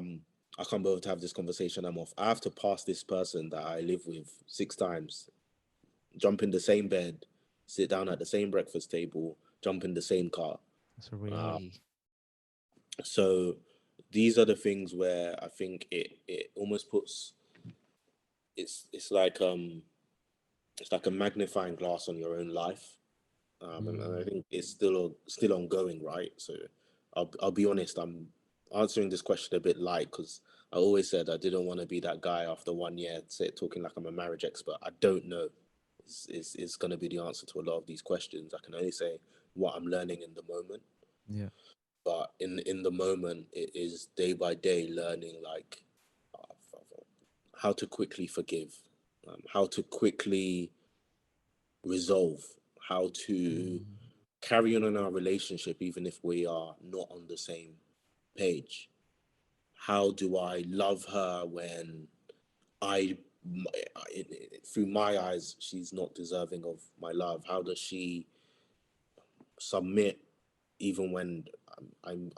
can't bother to have this conversation, I'm off. I have to pass this person that I live with 6 times, jump in the same bed, sit down at the same breakfast table, jump in the same car. That's a Uh, reality. so these are the things where I think it almost puts it's like a magnifying glass on your own life. And I Mm. think it's still ongoing, right? So I'll be honest, I'm answering this question a bit light because I always said I didn't want to be that guy after 1 year talking like I'm a marriage expert. I don't know. Is going to be the answer to a lot of these questions. I can only say what I'm learning in the moment, Yeah. but in the moment, it is day by day learning, like how to quickly forgive, how to quickly resolve, how to Mm. carry on in our relationship even if we are not on the same page. How do I love her when I, through my eyes, she's not deserving of my love? How does she submit even when I'm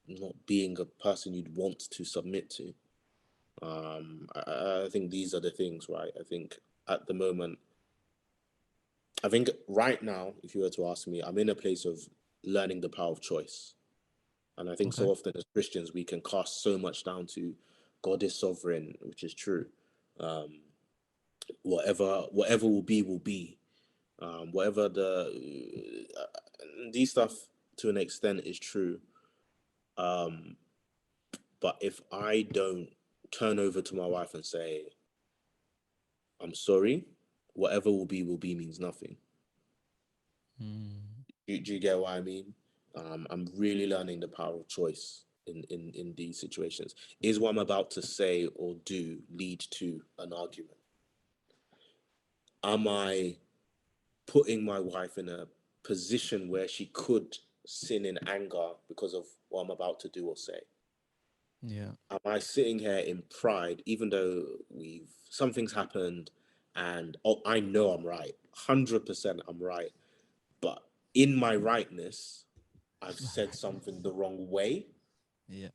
not being a person you'd want to submit to? I think these are the things, right? I think at the moment, I think right now, if you were to ask me, I'm in a place of learning the power of choice. And I think so Okay. often as Christians, we can cast so much down to God is sovereign, which is true. Um, whatever will be, will be. Whatever these stuff to an extent is true. Um, but if I don't turn over to my wife and say, I'm sorry, whatever will be means nothing. Mm. Do you get what I mean? I'm really learning the power of choice in these situations. Is what I'm about to say or do lead to an argument? Am I putting my wife in a position where she could sin in anger because of what I'm about to do or say? Yeah. Am I sitting here in pride, even though something's happened, and I know I'm right, 100% I'm right, but in my rightness, I've said something the wrong way. Yeah.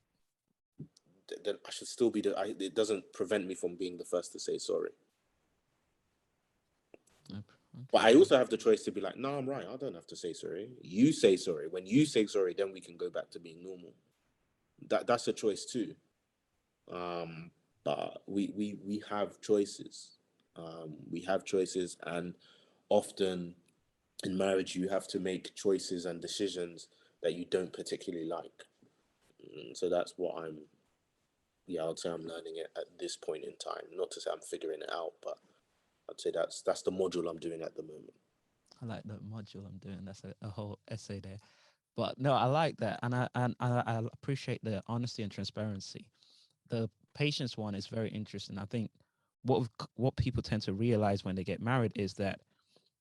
Then I should still be it doesn't prevent me from being the first to say sorry. But Okay. I also have the choice to be like, no, I'm right. I don't have to say sorry. You say sorry. When you say sorry, then we can go back to being normal. That's a choice too. But we have choices. We have choices, and often in marriage, you have to make choices and decisions that you don't particularly like. So that's what I'd say I'm learning it at this point in time. Not to say I'm figuring it out, but I'd say that's the module I'm doing at the moment. I like the module I'm doing. That's a whole essay there. But no, I like that, and I appreciate the honesty and transparency. The patience one is very interesting. I think what people tend to realize when they get married is that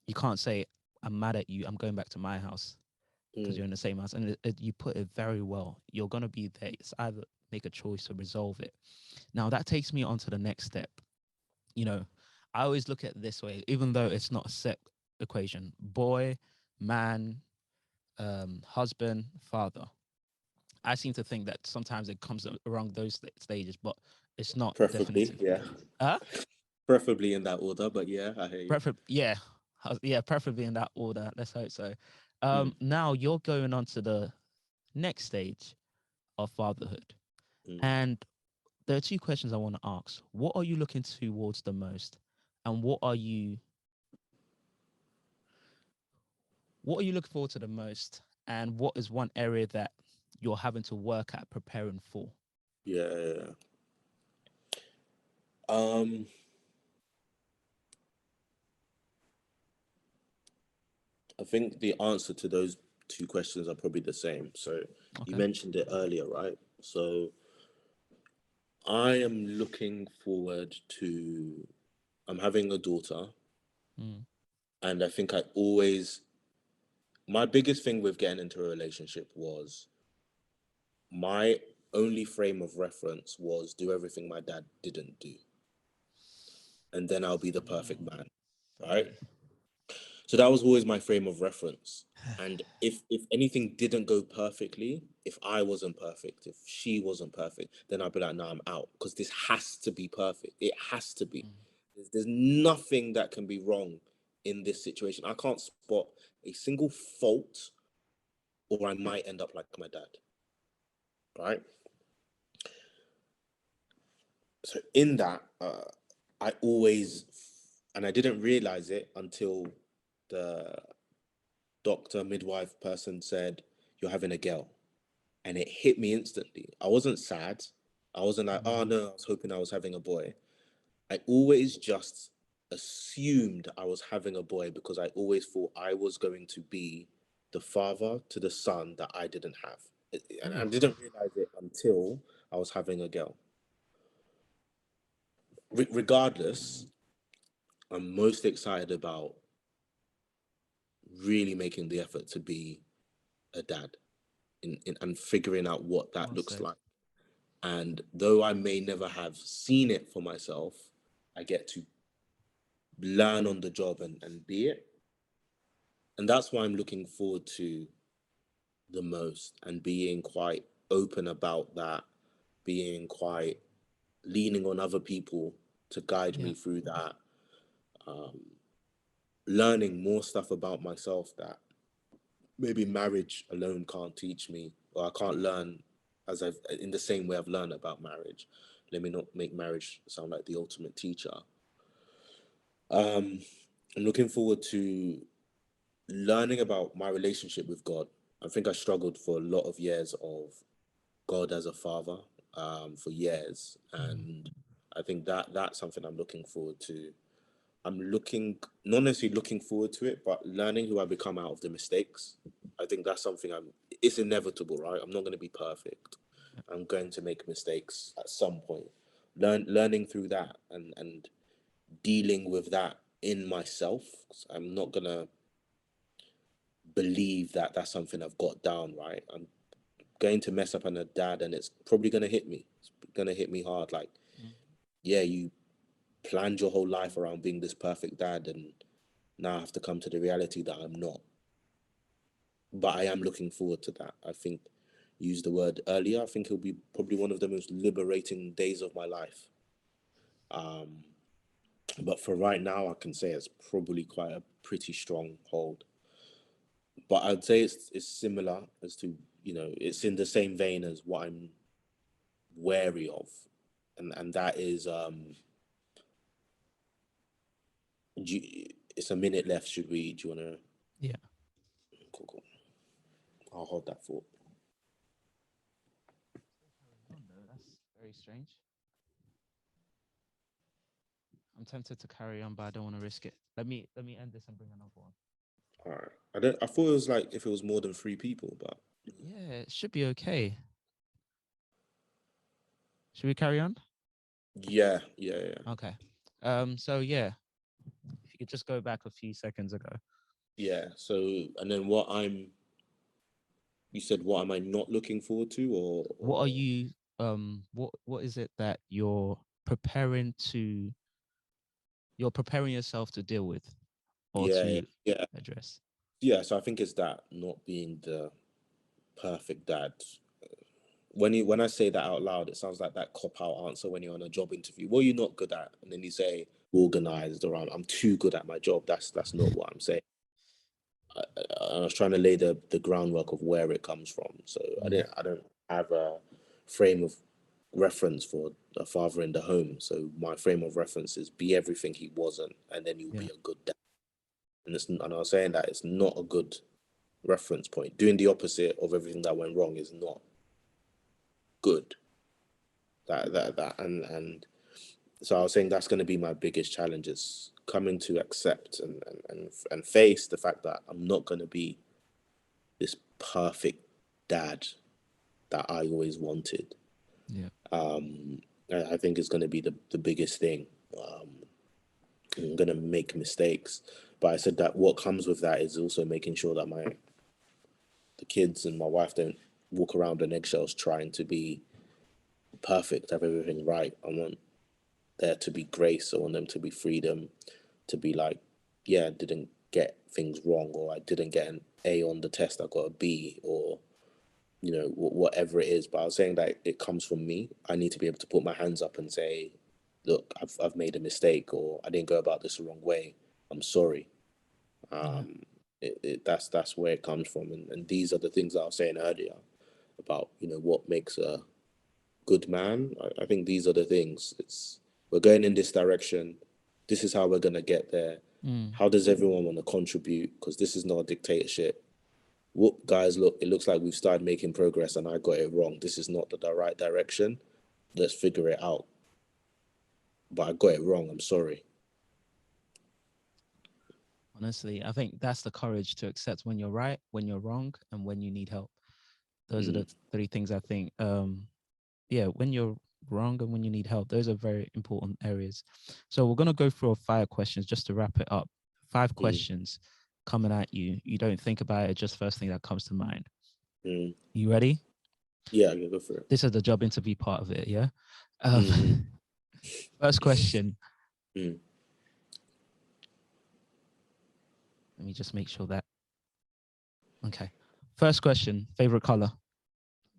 you can't say, "I'm mad at you. I'm going back to my house," because Mm, you're in the same house. And you put it very well. You're gonna be there. It's either make a choice to resolve it. Now that takes me on to the next step. You know, I always look at it this way, even though it's not a set equation: boy, man, husband, father. I seem to think that sometimes it comes around those stages, but it's not preferably, definitive. yeah. Huh? Preferably in that order, but yeah, I hear you. Yeah, yeah, preferably in that order. Let's hope so. Mm, Now you're going on to the next stage of fatherhood, mm. and there are two questions I want to ask. What are you looking towards the most, and what are you looking forward to the most, and what is one area that you're having to work at preparing for? Yeah, yeah, yeah. Um, I think the answer to those two questions are probably the same. So you Okay. mentioned it earlier, right? So I am looking forward to I'm having a daughter, Mm. and I think I always my biggest thing with getting into a relationship was my only frame of reference was do everything my dad didn't do, and then I'll be the perfect Mm. man, right? Sorry. So that was always my frame of reference. And if anything didn't go perfectly, if I wasn't perfect, if she wasn't perfect, then I'd be like, no, I'm out because this has to be perfect. It has to be. Mm. There's nothing that can be wrong in this situation. I can't spot a single fault, or I might end up like my dad, right? So in that, I always, and I didn't realize it until the doctor, midwife person said, you're having a girl. And it hit me instantly. I wasn't sad. I wasn't like, oh Mm. no, I was hoping I was having a boy. I always just assumed I was having a boy because I always thought I was going to be the father to the son that I didn't have. And I Oof. didn't realize it until I was having a girl. Regardless, I'm most excited about really making the effort to be a dad and figuring out what that Well looks said. like. And though I may never have seen it for myself, I get to learn on the job and be it. And that's why I'm looking forward to the most and being quite open about that, being quite leaning on other people to guide Yeah. me through that. learning more stuff about myself that maybe marriage alone can't teach me, or I can't learn as I've in the same way I've learned about marriage. Let me not make marriage sound like the ultimate teacher. I'm looking forward to learning about my relationship with God. I think I struggled for a lot of years of God as a father, for years, and I think that that's something I'm looking forward to. I'm looking, not necessarily looking forward to it, but learning who I become out of the mistakes. I think that's something it's inevitable, right? I'm not going to be perfect. I'm going to make mistakes at some point. Learning through that and dealing with that in myself. I'm not going to believe that that's something I've got down, right? I'm going to mess up on a dad and it's probably going to hit me. It's going to hit me hard. Like, yeah, you planned your whole life around being this perfect dad, and now I have to come to the reality that I'm not. But I am looking forward to that. I think, used the word earlier, I think it'll be probably one of the most liberating days of my life. But for right now, I can say it's probably quite a pretty strong hold. But I'd say it's similar as to, it's in the same vein as what I'm wary of. And that is, it's a minute left. Do you want to? Yeah. Cool. I'll hold that thought. That's very strange. I'm tempted to carry on, but I don't want to risk it. Let me end this and bring another one. All right. I thought it was like if it was more than 3 people, but yeah, it should be okay. Should we carry on? Yeah. Okay. So yeah, if you could just go back a few seconds ago. Yeah. So, and then you said, what am I not looking forward to, or what are you? What is it that you're preparing yourself to deal with, or yeah, to yeah, address? yeah. So I think it's that not being the perfect dad. When I say that out loud, it sounds like that cop out answer when you're on a job interview. What are you not good at? And then you say organized, or I'm too good at my job. That's not what I'm saying. I was trying to lay the groundwork of where it comes from. So I don't have a frame of reference for a father in the home. So my frame of reference is be everything he wasn't, and then you'll be a good dad. And I was saying that it's not a good reference point. Doing the opposite of everything that went wrong is not good. And so I was saying that's going to be my biggest challenge, is coming to accept and face the fact that I'm not going to be this perfect dad that I always wanted. Yeah. I think it's going to be the biggest thing. I'm going to make mistakes, but I said that what comes with that is also making sure that the kids and my wife don't walk around on eggshells trying to be perfect, have everything right. I want there to be grace. I want them to be freedom, to be like, yeah, I didn't get things wrong, or I didn't get an A on the test, I got a B, or whatever it is. But I was saying that it comes from me. I need to be able to put my hands up and say, look, I've made a mistake, or I didn't go about this the wrong way. I'm sorry. That's where it comes from. And these are the things I was saying earlier about, what makes a good man. I think these are the things. We're going in this direction. This is how we're going to get there. How does everyone want to contribute? Because this is not a dictatorship. Whoop, guys, look, it looks like we've started making progress and I got it wrong. This is not the right direction. Let's figure it out. But I got it wrong. I'm sorry. Honestly, I think that's the courage to accept when you're right, when you're wrong, and when you need help. Those are the 3 things I think. When you're wrong and when you need help, those are very important areas. So we're going to go through 5 questions just to wrap it up. 5 questions coming at you. You don't think about it, just first thing that comes to mind. You ready? Yeah, I can go for it. This is the job interview part of it, yeah? First question. Let me just make sure that. Okay. First question, favorite color?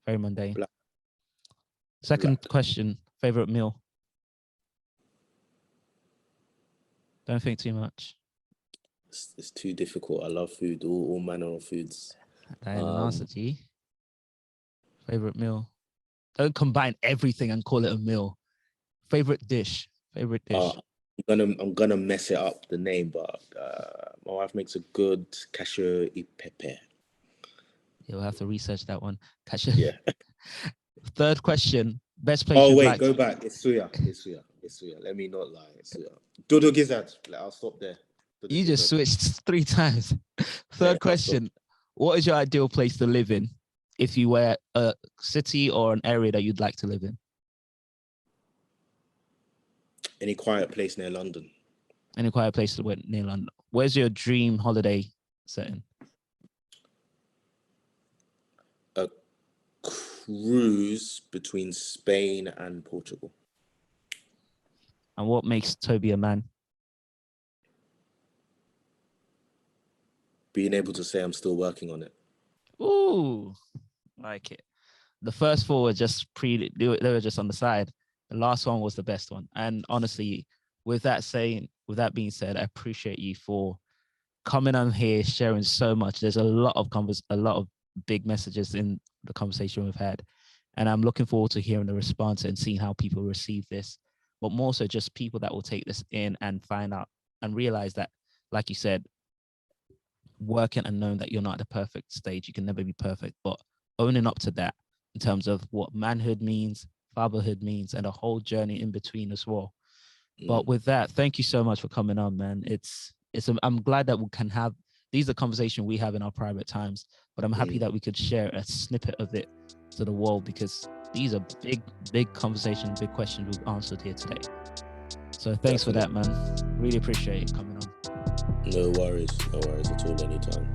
Very mundane. Black. Second Black. question, favorite meal? Don't think too much. It's too difficult. I love food, all manner of foods. That ain't an answer, G. Favorite meal. Don't combine everything and call it a meal. Favorite dish. Favorite dish. I'm gonna mess it up the name, but my wife makes a good cashew e pepe. You'll have to research that one. Catch Yeah. Third question. Best place Oh you'd wait, like go back. It's suya. It's suya. Let me not lie. It's suya. Dodo gizzard. I'll stop there. Dodo You just gizzard. switched 3 times. Yeah, Third question. What is your ideal place to live in if you were a city or an area that you'd like to live in? Any quiet place near London. Any quiet place near London. Where's your dream holiday setting? A cruise between Spain and Portugal. And what makes Tobi a man? Being able to say I'm still working on it. Ooh, like it. The first 4 were just they were just on the side. The last one was the best one. And honestly, with that being said, I appreciate you for coming on here, sharing so much. There's a lot of big messages in the conversation we've had. And I'm looking forward to hearing the response and seeing how people receive this, but more so just people that will take this in and find out and realize that, like you said, working and knowing that you're not at the perfect stage. You can never be perfect, but owning up to that in terms of what manhood means, fatherhood means, and a whole journey in between as well. But with that, thank you so much for coming on, man. I'm glad that we can have these are conversations we have in our private times, but I'm happy that we could share a snippet of it to the world, because these are big conversations, big questions we've answered here today. So thanks for that, man. Really appreciate it coming on. No worries at all, anytime.